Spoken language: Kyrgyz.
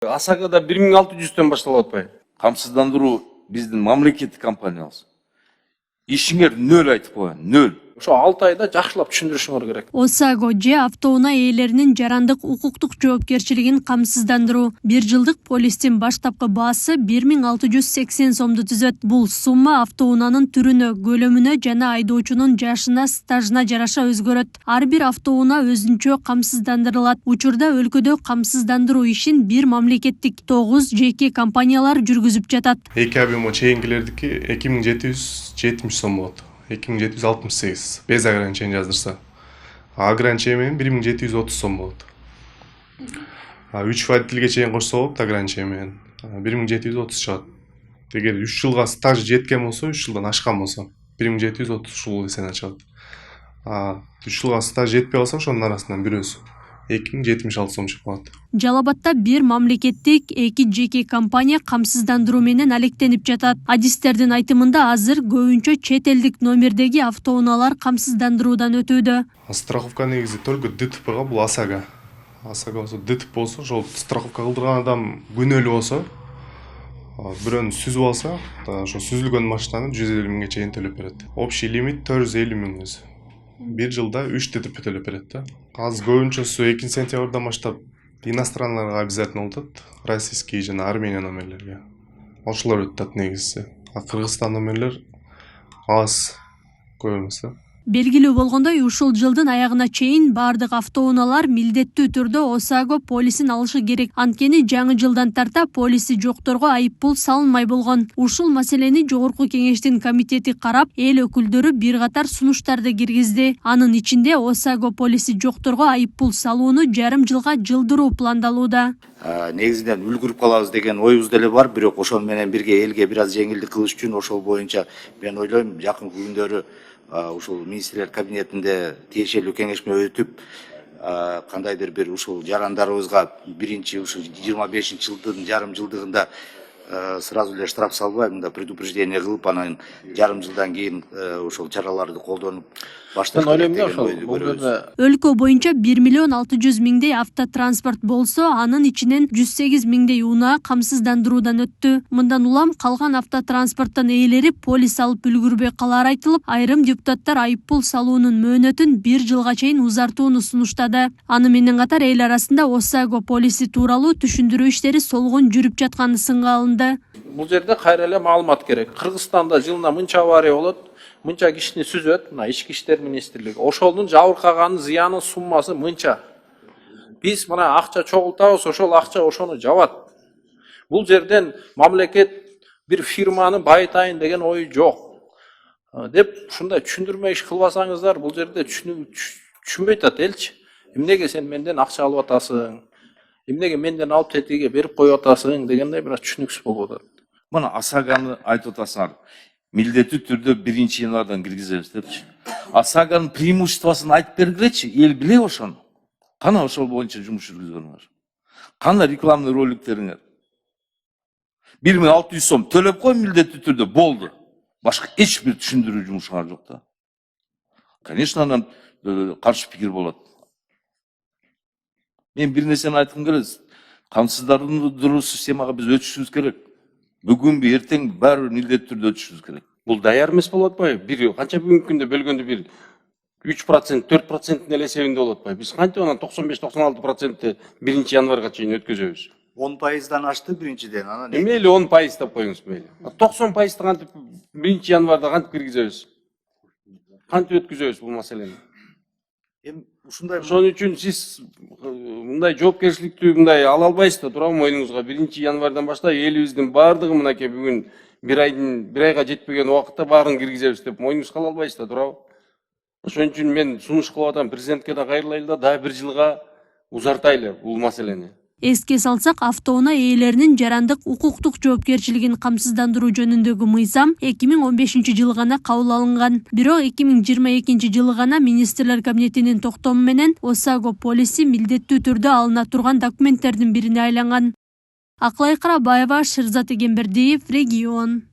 Асагада 1600'төн башталып атпайбы? Камсыздандыруу биздин мамлекеттик компаниябыз. Ишиңер нөл айтып коюн, нөл. Ошо 6 айда жакшылап түшүндүрүшүңөр керек. ОСАГО же автоунаа ээлеринин жарандык укуктук жоопкерчилигин камсыздандыруу 1 жылдык полистин баштапкы баасы 1680 сомду түзөт. Бул сумма автоунаанын түрүнө, көлөмүнө жана айдоочунун жашына, стажына жараша өзгөрөт. Ар бир автоунаа өзүнчө камсыздандырылат. Учурда өлкөдө камсыздандыруу ишин бир мамлекеттик 9 жеке компаниялар жүргүзүп жатат. Эки объему чейинкилердики 2770 сом болот. 2768 без ограничения жаздырса. Ограничение менен 1730 сом болот. 3 водительге чейин кошсо болот ограничение менен 1730 чыгат. Эгер 3 жылга стаж жеткен болсо, 3 жылдан ашкан болсо 1730 ушул эсене чыгат. 3 жылга стаж жетпей калса ошонун арасынан бирөөсү 2076 сом чыгып калат. Жалал Абадта бир мамлекеттик, 2 жеке компания камсыздандыруу менен алектенип жатат. Адистердин айтымында азыр көбүнчө чет элдик номердеги автоунаалар камсыздандыруудан өтүүдө. Страховка негизи только ДТПга, бул ОСАГО. ОСАГО болсо ДТП болсо, ошол страховка кылдырган адам күнөөлүү болсо, бирөөнү сүзүп алса, ошо сүзүлгөн машинаны 150 миңге чейин төлөп берет. Общий лимит 450 миң өзү. 1 жылда 3 ДТП төлөп берет да. Азыр көбүнчөсү 2 сентябрдан баштап иностранlarга обязательно өтөт, российский жана Армения номерлерге. Ошолор өтөт негизи. Кыргызстан номерлер аз көп эмес да. Белгилүү болгондой, ушул жылдын аягына чейин бардык автоунаалар милдеттүү түрдө ОСАГО полисин алышы керек. Анткени жаңы жылдан тарта полиси жокторго айыппул салынмай болгон. Ушул маселени Жогорку Кеңештин комитети карап, эл өкүлдөрү бир катар сунуштарды киргизди. Анын ичинде ОСАГО полиси жокторго айыппул салууну жарым жылга жылдыруу пландалууда. Негизинен үлгүрүп калабыз деген оюбуз деле бар, бирок ошол менен бирге элге бир аз жеңилдик кылыш үчүн ошол боюнча мен ойлойм жакынкы күндөрү ушул министрлер кабинетинде тиешелүү кеңешме өтүп, кандайдыр бир ушул жарандарыбызга биринчи ушул 25-жылдын жарым жылдыгында сразу эле штраф салбай, мында предупреждение кылып, анан жарым жылдан кийин ошол чараларды колдонуп башташ керек деген ойду көрөбүз. Өлкө боюнча 1 миллион 600 миңдей автотранспорт болсо, анын ичинен 108 миңдей унаа камсыздандыруудан өттү. Мындан улам калган автотранспорттун ээлери полис алып үлгүрбөй калары айтылып, айрым депутаттар айыппул салуунун мөөнөтүн 1 жылга чейин узартууну сунуштады. Аны менен катар эл арасында ОСАГО полиси тууралуу түшүндүрүү иштери солгун жүрүп жатканы сынга алынды. Бул жерде кайра эле маалымат керек. Кыргызстанда жылына мынча авария болот, мынча кишини сүзөт, мына Ички иштер министрлиги. Ошолдун жабыркаганын зыянын суммасы мынча. Биз мына акча чогултабыз, ошол акча ошону жабат. Бул жерден мамлекет бир фирманы байытайын деген ой жок. Деп ушундай түшүндүрмө иш кылбасаңыздар, бул жерде түшүнбөй атат элчи. Эмнеге сен менден акча алып атасың? Эмнеге менден алып тетиге берип коюп атасың дегендей бир түшүнүксүз болуп атат. Мына ОСАГОны айтып атасыңар. Милдеттүү түрдө 1 январдан киргизебиз депчи. ОСАГОнун преимуществосын айтып бергилечи, эл билеби ошону. Кана ошол боюнча жумуш жүргүзүңөр. Кана рекламный роликтериңер. 1600 сом төлөп кой милдеттүү түрдө болду. Башка эч бир түшүндүрүү жумушуңар жок да. Конечно, анан каршы пикир болот. Мен бир нерсени айткым келет. Камсыздандыруу системага биз өтүшүбүз керек. Бүгүнбү, эртең баары милдеттүү түрдө өтүшүбүз керек. Бул даяр эмес болуп атпайбы? Бир канча бүгүнкү күндө бөлгөндө бир 3%, 4% эле эсебинде болуп атпайбы? Биз кантип анан 95-96% 1 январга чейин өткөзөбүз? 10%дан ашты биринчиден, анан Мейли 10% деп коюңуз мейли. 90% кантип 1 январда кантип киргизебиз? Кантип өткөзөбүз бул маселени? Ошон үчүн сиз мындай жоопкерчиликтүү мындай ала албайсыз да, туурабы мойнуңузга? 1 январдан баштап элибиздин баардыгы мынакей бүгүн бир айга жетпеген убакытта баарын киргизебиз деп мойнуңузга ала албайсыз да, туурабы? Ошон үчүн мен сунуш кылып атам, президентке да кайрылайлы да, дагы 1 жылга узартайлы бул маселени. Эске салсак, автоунаа ээлеринин жарандык укуктук жоопкерчилигин камсыздандыруу жөнүндөгү мыйзам 2015 жылы гана кабыл алынган. Бирок 2022 жылы гана министрлер кабинетинин токтому менен ОСАГО полиси милдеттүү түрдө алына турган документтердин бирине айланган. Акылай Карабаева, Шерзат Эгембердиев, Регион.